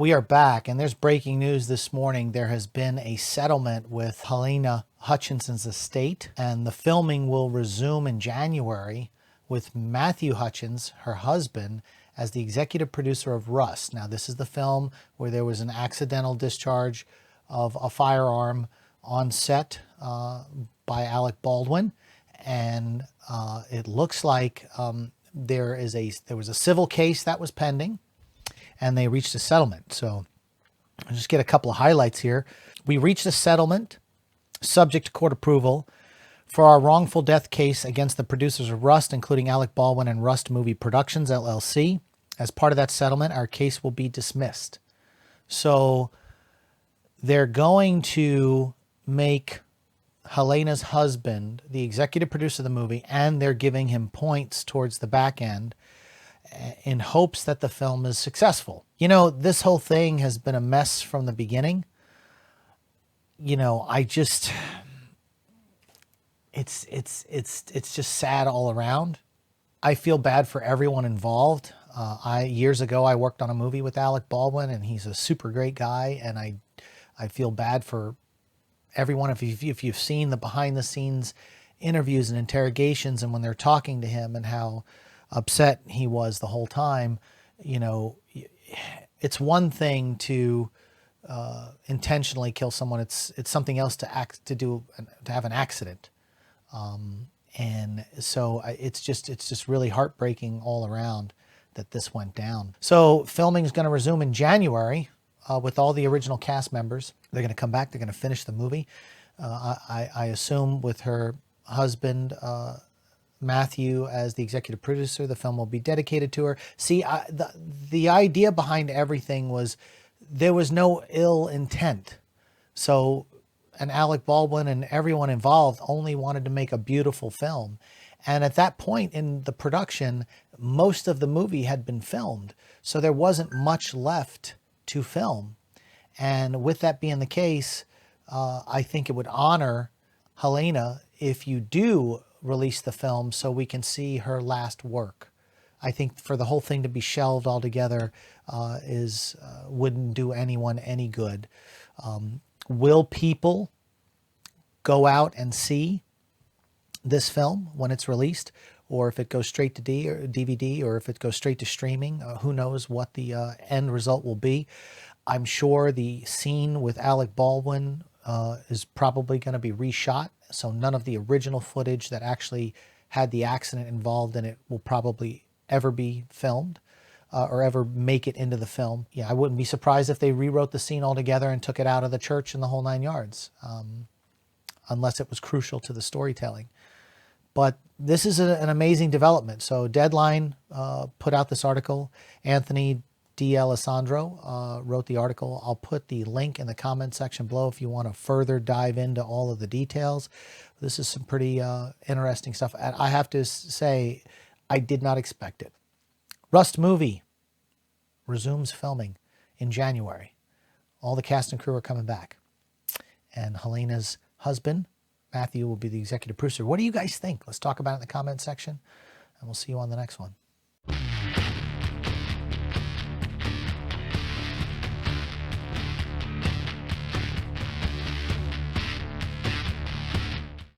We are back, and there's breaking news this morning. There has been a settlement with Helena Hutchinson's estate, and the filming will resume in January with Matthew Hutchins, her husband, as the executive producer of Rust. Now, this is the film where there was an accidental discharge of a firearm on set by Alec Baldwin, and it looks like there was a civil case that was pending, and they reached a settlement. So I'll just get a couple of highlights here. We reached a settlement subject to court approval for our wrongful death case against the producers of Rust, including Alec Baldwin and Rust Movie Productions, LLC. As part of that settlement, our case will be dismissed. So they're going to make Helena's husband the executive producer of the movie, and they're giving him points towards the back end in hopes that the film is successful. You know, this whole thing has been a mess from the beginning. You know, it's just sad all around. I feel bad for everyone involved. Years ago, I worked on a movie with Alec Baldwin, and he's a super great guy. And I feel bad for everyone. If you've seen the behind the scenes interviews and interrogations, and when they're talking to him and how upset he was the whole time, you know, it's one thing to intentionally kill someone. It's something else to have an accident. And so it's just really heartbreaking all around that this went down. So filming is going to resume in January with all the original cast members. They're going to come back. They're going to finish the movie. I assume with her husband, Matthew, as the executive producer, the film will be dedicated to her. See, the idea behind everything was there was no ill intent. So, and Alec Baldwin and everyone involved only wanted to make a beautiful film. And at that point in the production, most of the movie had been filmed. So there wasn't much left to film. And with that being the case, I think it would honor Helena if you do release the film so we can see her last work. I think for the whole thing to be shelved altogether wouldn't do anyone any good. Will people go out and see this film when it's released, or if it goes straight to DVD, or if it goes straight to streaming? Who knows what the end result will be. I'm sure the scene with Alec Baldwin is probably going to be reshot, so none of the original footage that actually had the accident involved in it will probably ever be filmed or ever make it into the film. Yeah, I wouldn't be surprised if they rewrote the scene altogether and took it out of the church and the whole 9 yards, unless it was crucial to the storytelling. But this is an amazing development. So Deadline put out this article. Anthony D'Alessandro wrote the article. I'll put the link in the comment section below if you want to further dive into all of the details. This is some pretty interesting stuff. And I have to say, I did not expect it. Rust movie resumes filming in January. All the cast and crew are coming back. And Helena's husband, Matthew, will be the executive producer. What do you guys think? Let's talk about it in the comment section, and we'll see you on the next one.